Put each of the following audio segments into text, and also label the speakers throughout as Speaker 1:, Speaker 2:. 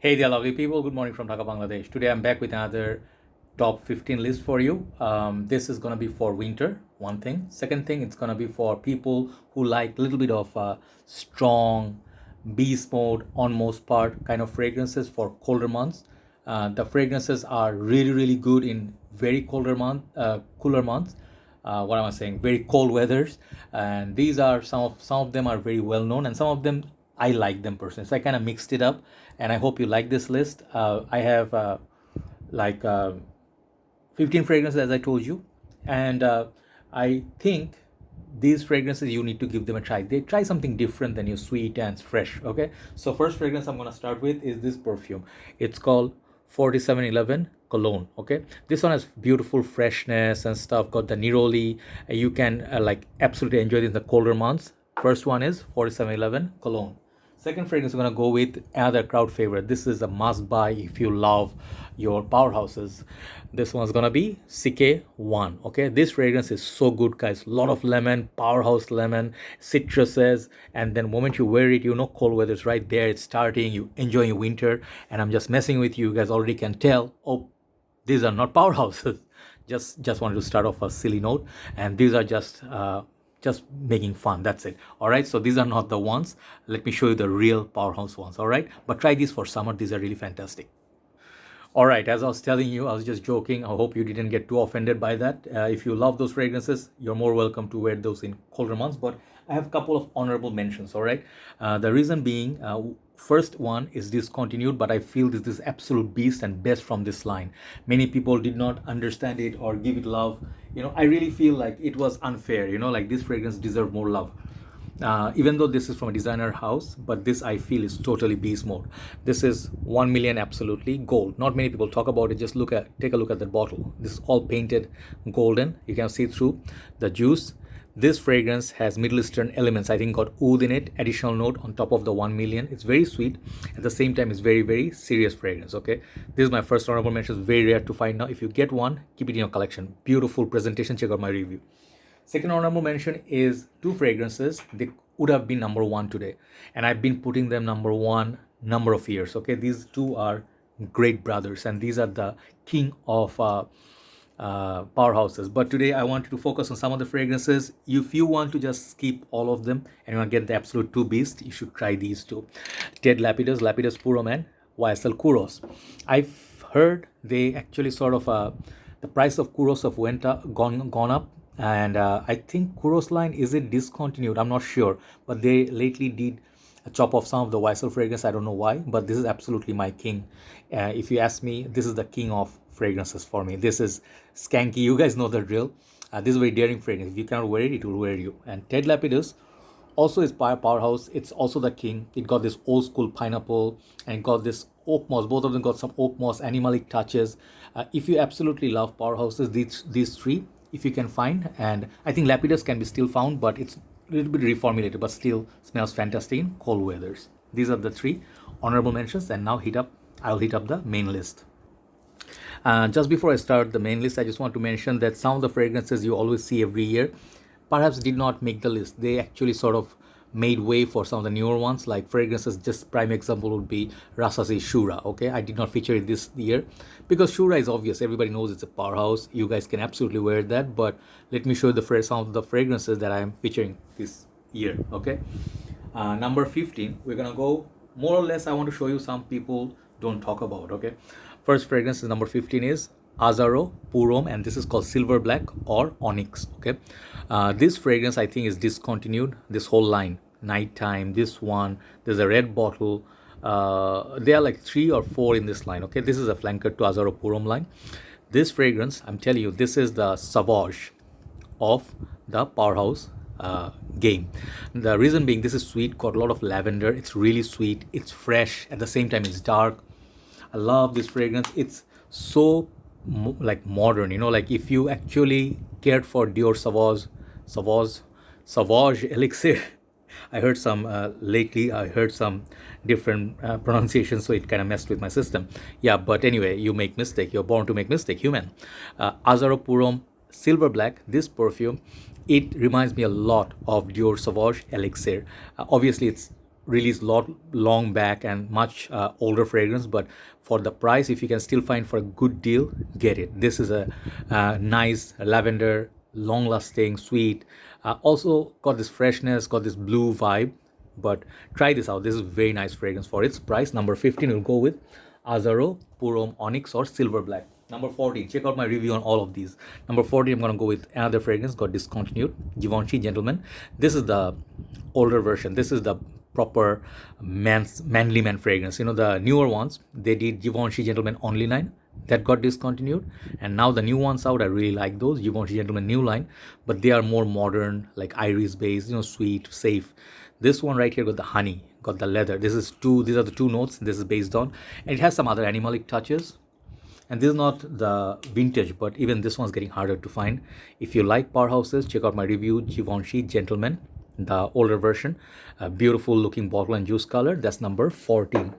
Speaker 1: Hey there, lovely people. Good morning from Dhaka, Bangladesh. Today I'm back with another top 15 list for you. This is going to be for winter, one thing. Second thing, it's going to be for people who like a little bit of strong, beast mode, on most part kind of fragrances for colder months. The fragrances are really, really good in very cooler months. What am I saying? Very cold weathers, and these are some of them are very well known, and some of them I like them personally. So I kind of mixed it up, and I hope you like this list. I have like 15 fragrances as I told you, and I think these fragrances you need to give them a try. They try something different than your sweet and fresh. Okay, so first fragrance I'm gonna start with is this perfume. It's called 4711 cologne. Okay, this one has beautiful freshness and stuff, got the neroli. You can like absolutely enjoy this in the colder months. First one is 4711 cologne. Second fragrance we're gonna go with another crowd favorite. This is a must buy if you love your powerhouses. This one's gonna be CK1. Okay, this fragrance is so good, guys. A lot of lemon, powerhouse lemon, citruses, and then moment you wear it, you know cold weather's right there. It's starting. You enjoying winter, and I'm just messing with you. You guys already can tell. Oh, these are not powerhouses. Just wanted to start off a silly note, and these are just making fun. That's it. All right, so these are not the ones. Let me show you the real powerhouse ones. All right, but try these for summer. These are really fantastic. All right, as I was telling you, I was just joking. I hope you didn't get too offended by that. If you love those fragrances, you're more welcome to wear those in colder months. But I have a couple of honorable mentions. All right, the reason being, first one is discontinued, but I feel this is absolute beast and best from this line. Many people did not understand it or give it love. I really feel like it was unfair. Like this fragrance deserved more love. Even though this is from a designer house, but this I feel is totally beast mode. This is 1 million absolutely gold. Not many people talk about it. Just take a look at the bottle. This is all painted golden. You can see through the juice. This fragrance has Middle Eastern elements. I think got oud in it, additional note on top of the 1 million. It's very sweet. At the same time, it's very, very serious fragrance. Okay, this is my first honorable mention. It's very rare to find now. If you get one, keep it in your collection. Beautiful presentation. Check out my review. Second honorable mention is two fragrances. They would have been number one today, and I've been putting them number one number of years. Okay, these two are great brothers, and these are the king of powerhouses. But today I want you to focus on some of the fragrances. If you want to just skip all of them and you want to get the absolute two beasts, you should try these two: Ted Lapidus Purom, and YSL Kouros. I've heard they actually sort of the price of Kouros of Renta gone up, and I think Kouros line, is it discontinued? I'm not sure, but they lately did a chop off some of the YSL fragrance. I don't know why, but this is absolutely my king. If you ask me, this is the king of fragrances for me. This is skanky. You guys know the drill. This is a very daring fragrance. If you cannot wear it, it will wear you. And Ted Lapidus also is powerhouse. It's also the king. It got this old school pineapple, and it got this oak moss. Both of them got some oak moss, animalic touches. If you absolutely love powerhouses, these three, if you can find, and I think Lapidus can be still found, but it's a little bit reformulated, but still smells fantastic in cold weathers. These are the three honorable mentions, and now I'll hit up the main list. Just before I start the main list, I just want to mention that some of the fragrances you always see every year perhaps did not make the list. They actually sort of made way for some of the newer ones, like fragrances. Just prime example would be Rasasi Shura. Okay, I did not feature it this year because Shura is obvious. Everybody knows it's a powerhouse. You guys can absolutely wear that. But let me show you some of the fragrances that I am featuring this year. Okay, number 15. We're gonna go more or less. I want to show you some people don't talk about. Okay, first fragrance is number 15 is Azzaro Purom, and this is called Silver Black or Onyx. Okay, this fragrance I think is discontinued. This whole line, nighttime. This one, there's a red bottle. There are like 3 or 4 in this line. Okay, this is a flanker to Azzaro Purom line. This fragrance, I'm telling you, this is the Sauvage of the powerhouse game. The reason being, this is sweet, got a lot of lavender. It's really sweet. It's fresh. At the same time, it's dark. I love this fragrance. It's so like modern, like if you actually cared for Dior Sauvage Elixir. I heard some lately. I heard some different pronunciations, so it kind of messed with my system. Yeah, but anyway, you make mistake. You're born to make mistake, human. Azzaro Purom Silver Black. This perfume, it reminds me a lot of Dior Sauvage Elixir. Obviously, it's released long back and much older fragrance, but for the price, if you can still find for a good deal, get it. This is a nice lavender, long lasting, sweet, also got this freshness, got this blue vibe. But try this out. This is very nice fragrance for its price. Number 15 will go with Azzaro, Purom, Onyx, or Silver Black. Number 14, check out my review on all of these. Number 14, I'm going to go with another fragrance, got discontinued, Givenchy Gentleman. This is the older version. This is the proper manly man fragrance. You know, the newer ones, they did Givenchy Gentleman only line. That got discontinued, and now the new ones out. I really like those Givenchy Gentleman new line, but they are more modern, like iris based, you know, sweet, safe. This one right here got the honey, got the leather. These are the two notes this is based on, and it has some other animalic touches. And this is not the vintage, but even this one's getting harder to find. If you like powerhouses, check out my review, Givenchy Gentleman, the older version. A beautiful looking bottle and juice color. That's number 14.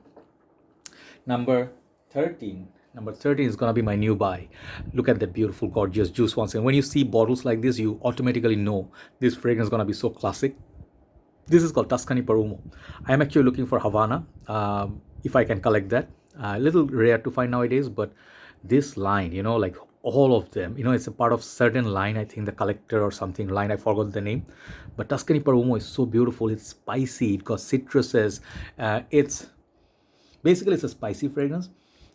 Speaker 1: Number 13. Number 13 is going to be my new buy. Look at that beautiful, gorgeous juice once again. When you see bottles like this, you automatically know this fragrance is going to be so classic. This is called Tuscany per Uomo. I am actually looking for Havana, if I can collect that. A little rare to find nowadays, but this line, you know, like all of them, you know, it's a part of certain line. I think the collector or something line, I forgot the name. But Tuscany per Uomo is so beautiful. It's spicy. It got citruses. It's a spicy fragrance.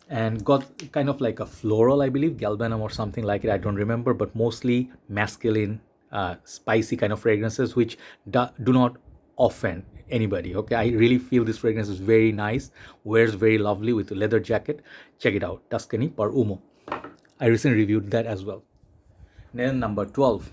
Speaker 1: And got kind of like a floral, I believe, galbanum or something like it. I don't remember, but mostly masculine, spicy kind of fragrances, which do not offend anybody. Okay, I really feel this fragrance is very nice. Wears very lovely with a leather jacket. Check it out, Tuscany per Uomo. I recently reviewed that as well. Then number 12,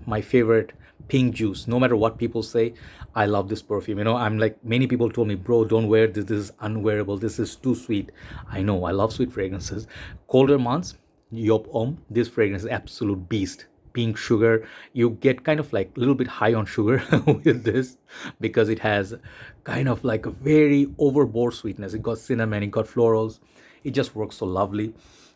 Speaker 1: my favorite, pink juice. No matter what people say, I love this perfume. You know, I'm like, many people told me, bro, don't wear this. This is unwearable. This is too sweet. I know, I love sweet fragrances. Colder months, Homme. This fragrance is absolute beast. Pink sugar. You get kind of like a little bit high on sugar with this, because it has kind of like a very overboard sweetness. It got cinnamon, it got florals. It just works so lovely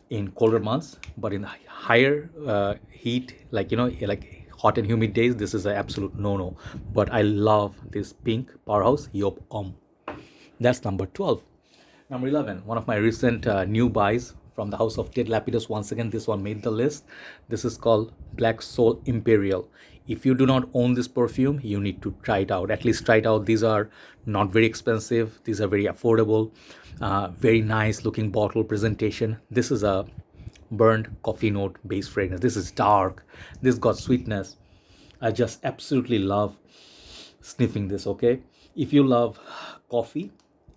Speaker 1: in colder months, but in higher heat, like, you know, like hot and humid days, this is an absolute no-no. But I love this pink Powerhouse Homme. That's number 12. Number 11, one of my recent new buys from the house of Ted Lapidus. Once again, this one made the list. This is called Black Soul Imperial. If you do not own this perfume, you need to try it out. At least try it out. These are not very expensive. These are very affordable. Very nice looking bottle presentation. This is a burnt coffee note based fragrance. This is dark. This got sweetness. I just absolutely love sniffing this. Okay, if you love coffee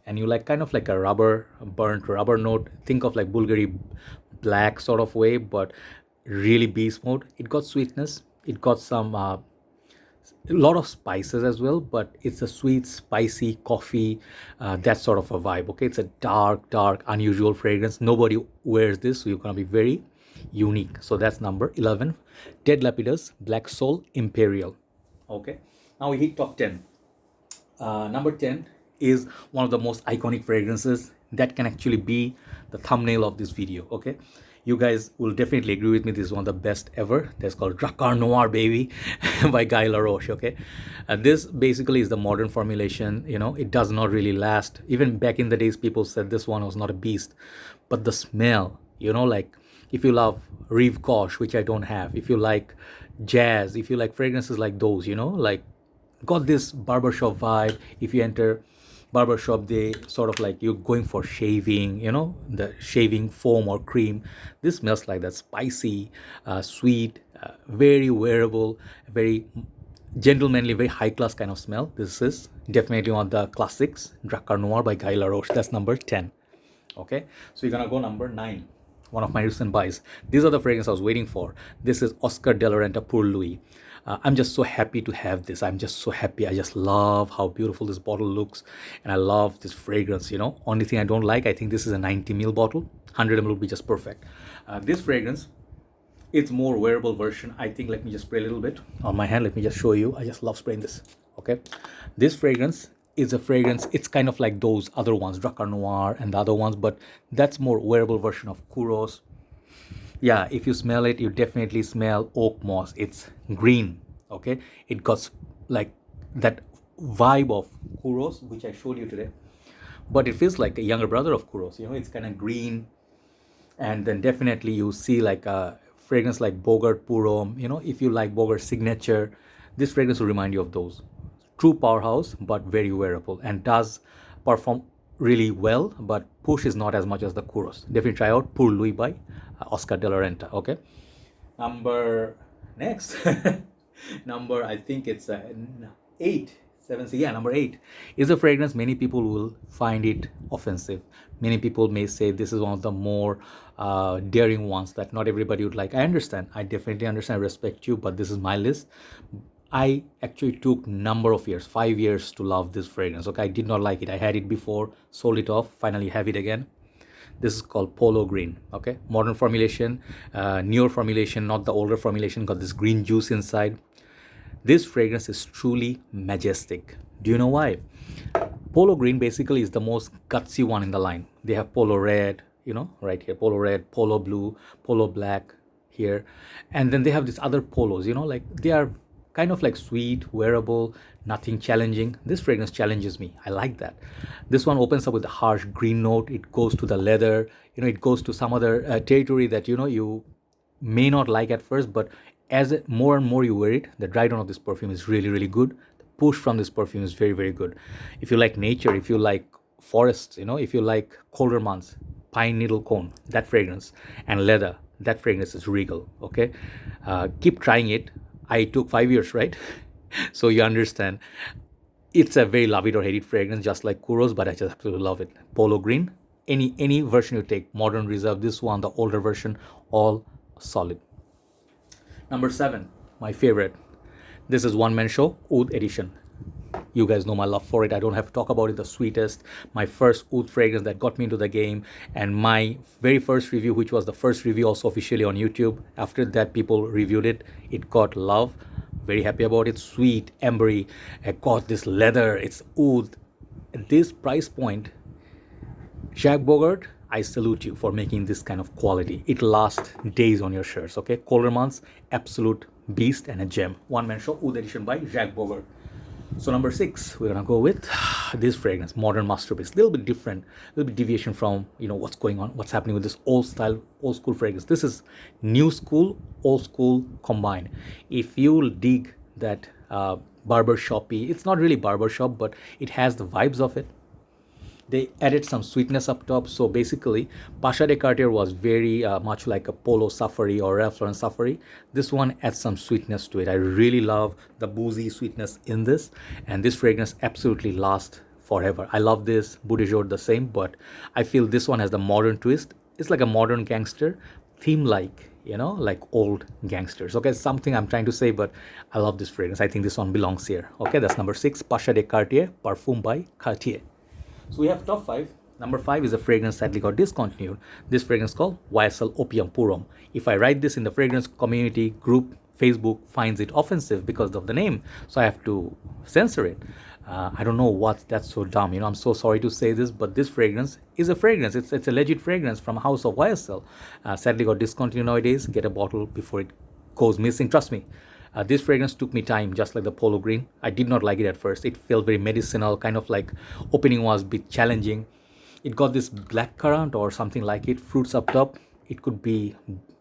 Speaker 1: and you like kind of like a burnt rubber note, think of like Bulgari black sort of way, but really beast mode. It got sweetness. It got some a lot of spices as well, but it's a sweet, spicy coffee, that sort of a vibe. Okay, it's a dark, unusual fragrance. Nobody wears this, so you're gonna be very unique. So that's number 11, Ted Lapidus Black Soul Imperial. Okay, now we hit top 10. Number 10 is one of the most iconic fragrances that can actually be the thumbnail of this video. Okay, you guys will definitely agree with me. This is one of the best ever. That's called Drakkar Noir, baby, by Guy Laroche. Okay, this basically is the modern formulation. You know, it does not really last. Even back in the days, people said this one was not a beast, but the smell, you know, like if you love Rive Gauche, which I don't have, if you like jazz, if you like fragrances like those, you know, like got this barbershop vibe. If you enter barbershop, they sort of like you're going for shaving, you know, the shaving foam or cream. This smells like that, spicy, sweet, very wearable, very gentlemanly, very high class kind of smell. This is definitely one of the classics, Drakkar Noir by Guy Laroche. That's number 10. Okay, so you're gonna go number 9, one of my recent buys. These are the fragrances I was waiting for. This is Oscar de la Renta Pour Louis. I'm just so happy to have this. I'm just so happy. I just love how beautiful this bottle looks, and I love this fragrance. You know, only thing I don't like, I think this is a 90 ml bottle. 100 ml would be just perfect. This fragrance, it's more wearable version. I think, let me just spray a little bit on my hand. Let me just show you. I just love spraying this. Okay, this fragrance is a fragrance. It's kind of like those other ones, Drakkar Noir and the other ones, but that's more wearable version of Kouros. Yeah, if you smell it, you definitely smell oak moss. It's green. Okay, it got like that vibe of Kouros, which I showed you today, but it feels like a younger brother of Kouros. It's kind of green, and then definitely you see like a fragrance like Bogart Purom. If you like Bogart signature, this fragrance will remind you of those. True powerhouse, but very wearable and does perform really well, but push is not as much as the Kouros. Definitely try out Pour Louis by Oscar de la Renta. Okay, number next number, I think it's 8 7 yeah, number 8 is a fragrance many people will find it offensive. Many people may say this is one of the more daring ones that not everybody would like. I understand, I definitely understand, I respect you, but this is my list. I actually took number of years, 5 years, to love this fragrance. Okay, I did not like it. I had it before, sold it off, finally have it again. This is called Polo Green. Okay, modern formulation, newer formulation, not the older formulation. Got this green juice inside. This fragrance is truly majestic. Do you know why? Polo Green basically is the most gutsy one in the line. They have Polo Red, right here, Polo Red, Polo Blue, Polo Black here, and then they have these other polos. Like they are kind of like sweet, wearable, nothing challenging. This fragrance challenges me. I like that. This one opens up with a harsh green note. It goes to the leather. It goes to some other territory that you may not like at first, but as more and more you wear it, the dry down of this perfume is really, really good. The push from this perfume is very, very good. If you like nature, if you like forests, if you like colder months, pine needle cone, that fragrance, and leather, that fragrance is regal. Okay, keep trying it. I took 5 years, right? So you understand. It's a very love it or hate it fragrance, just like Kouros, but I just absolutely love it. Polo Green, any version you take, modern, reserve, this one, the older version, all solid. Number 7, my favorite. This is One Man Show, Oud Edition. You guys know my love for it. I don't have to talk about it. The sweetest, my first oud fragrance that got me into the game, and my very first review, which was the first review also officially on YouTube. After that, people reviewed it. It got love. Very happy about it. Sweet, ambery. It got this leather. It's oud. At this price point, Jacques Bogart, I salute you for making this kind of quality. It lasts days on your shirts. Okay, colder months, absolute beast and a gem. One Man Show, Oud Edition by Jacques Bogart. So number 6, we're gonna go with this fragrance, modern masterpiece. A little bit different, a little bit deviation from what's going on, what's happening with this old style, old school fragrance. This is new school, old school combined. If you dig that barber shoppy, it's not really barber shop, but it has the vibes of it. They added some sweetness up top. So basically, Pasha de Cartier was very much like a Polo Safari or Ralph Lauren Safari. This one adds some sweetness to it. I really love the boozy sweetness in this. And this fragrance absolutely lasts forever. I love this. Boudet Jour the same, but I feel this one has the modern twist. It's like a modern gangster theme, like old gangsters. Okay, something I'm trying to say, but I love this fragrance. I think this one belongs here. Okay, that's number 6, Pasha de Cartier, Parfum by Cartier. So we have top 5. Number 5 is a fragrance sadly got discontinued. This fragrance called YSL Opium Purom. If I write this in the fragrance community group, Facebook finds it offensive because of the name, so I have to censor it. I don't know what, that's so dumb. I'm so sorry to say this, but this fragrance is a fragrance. It's a legit fragrance from House of YSL. Sadly got discontinued nowadays. Get a bottle before it goes missing. Trust me. This fragrance took me time, just like the Polo Green. I did not like it at first. It felt very medicinal, kind of like opening was a bit challenging. It got this black currant or something like it, fruits up top. It could be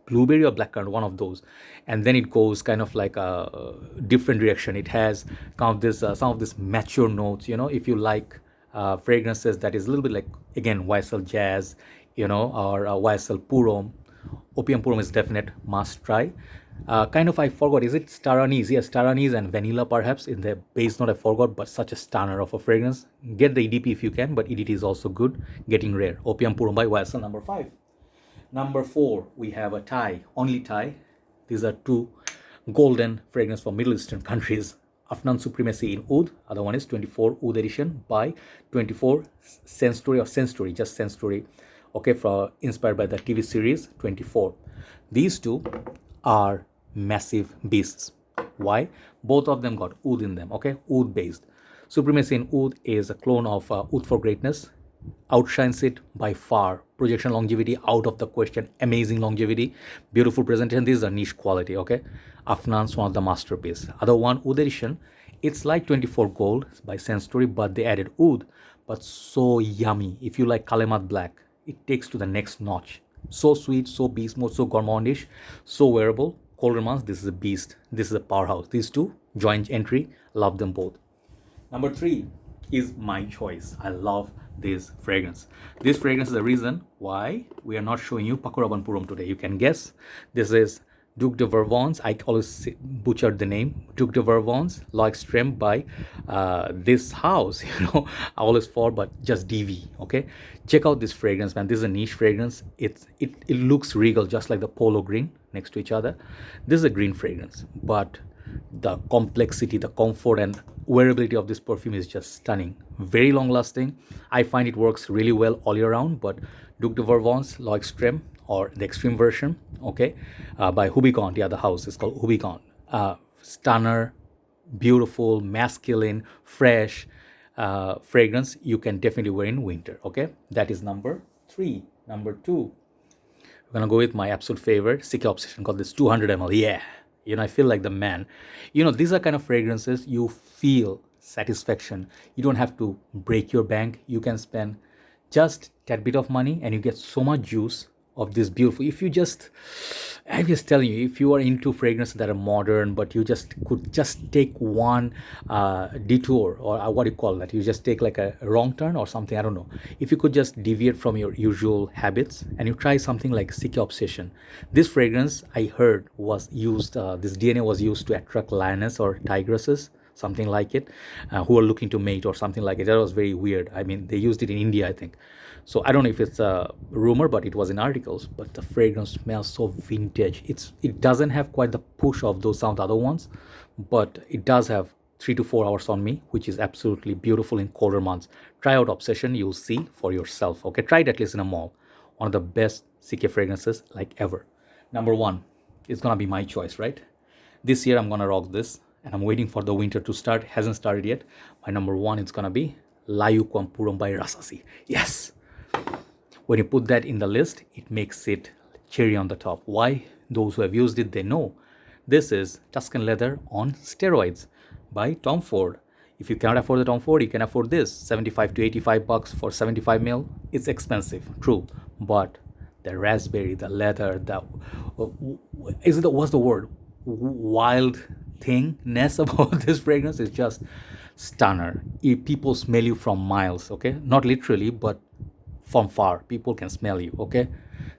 Speaker 1: blueberry or blackcurrant, one of those. And then it goes kind of like a different direction. It has kind of this some of this mature notes. If you like fragrances that is a little bit like, again, YSL Jazz, or YSL Purom. Opium Purom is definite must try. I forgot, is it star anise? Yes, star anise and vanilla perhaps in the base note, I forgot, but such a stunner of a fragrance. Get the EDP if you can, but EDT is also good, getting rare. Opium Purom by YSL, number 5. Number 4, we have a Thai, only Thai. These are 2 golden fragrance from Middle Eastern countries. Afnan Supremacy in Oud, other one is 24 Oud Edition by 24 Scentstory, just Scentstory. Okay, inspired by the TV series 24. These 2 are massive beasts. Why? Both of them got oud in them. Okay, oud based. Supremacy in Oud is a clone of Oud for Greatness. Outshines it by far. Projection longevity out of the question. Amazing longevity. Beautiful presentation. This is a niche quality. Okay, Afnan's one of the masterpiece. Other one, Oud Edition, It's like 24 Gold by Scentstory, but they added oud, but so yummy. If you like Kalemat Black, it takes to the next notch. So sweet, so beast mode, so gourmandish, so wearable. Colder months, this is a beast. This is a powerhouse. These two, joint entry, love them both. Number 3 is my choice. I love this fragrance. This fragrance is the reason why we are not showing you Paco Rabanne Purom today. You can guess. This is Duc De Vervins. I always butchered the name. Duc De Vervins, La Extreme by this house. I always fall, but just DV. Okay, check out this fragrance, man. This is a niche fragrance. It looks regal, just like the Polo Green next to each other. This is a green fragrance, but the complexity, the comfort, and wearability of this perfume is just stunning. Very long lasting. I find it works really well all year round. But Duc De Vervins, La Extreme, or the extreme version, okay, by Houbigant, the other house is called Houbigant. Stunner, beautiful, masculine, fresh fragrance. You can definitely wear in winter, okay? That is number 3. Number 2, we're gonna go with my absolute favorite, CK Obsession, called this 200 ml. Yeah, I feel like the man. These are kind of fragrances you feel satisfaction. You don't have to break your bank. You can spend just that bit of money and you get so much juice of this beautiful. I'm just telling you, if you are into fragrances that are modern, but you could just take one detour, or what do you call that? You just take like a wrong turn or something. I don't know. If you could just deviate from your usual habits and you try something like CK Obsession. This fragrance I heard was used. This DNA was used to attract lioness or tigresses, something like it, who are looking to mate or something like it. That was very weird. I mean, they used it in India, I think. So I don't know if it's a rumor, but it was in articles. But the fragrance smells so vintage. It doesn't have quite the push of those some other ones, but it does have 3 to 4 hours on me, which is absolutely beautiful in colder months. Try out Obsession, you'll see for yourself. Okay, try it at least in a mall. One of the best CK fragrances like ever. Number 1 is gonna be my choice, right? This year I'm gonna rock this, and I'm waiting for the winter to start. Hasn't started yet. My number 1 is gonna be Yuqawam Purom by Rasasi. Yes. When you put that in the list, it makes it cherry on the top. Why? Those who have used it, they know. This is Tuscan leather on steroids by Tom Ford. If you cannot afford the Tom Ford, you can afford this. 75 to 85 bucks for 75 ml. It's expensive, true. But the raspberry, the leather, what's the word? Wild thingness about this fragrance is just stunner. People smell you from miles, okay? Not literally, but from far, people can smell you, okay?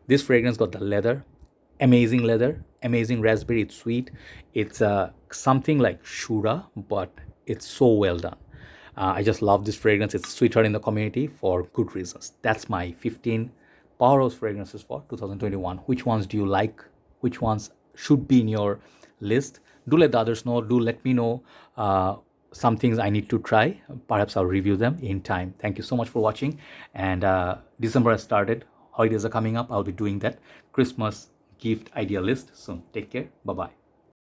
Speaker 1: This fragrance got the leather, amazing raspberry. It's sweet. It's something like shura, but it's so well done. I just love this fragrance. It's sweetheart in the community for good reasons. That's my 15 Powerhouse fragrances for 2021. Which ones do you like? Which ones should be in your list? Do let the others know. Do let me know some things I need to try. Perhaps I'll review them in time. Thank you so much for watching. And December has started. Holidays are coming up. I'll be doing that Christmas gift idea list soon. Take care. Bye-bye.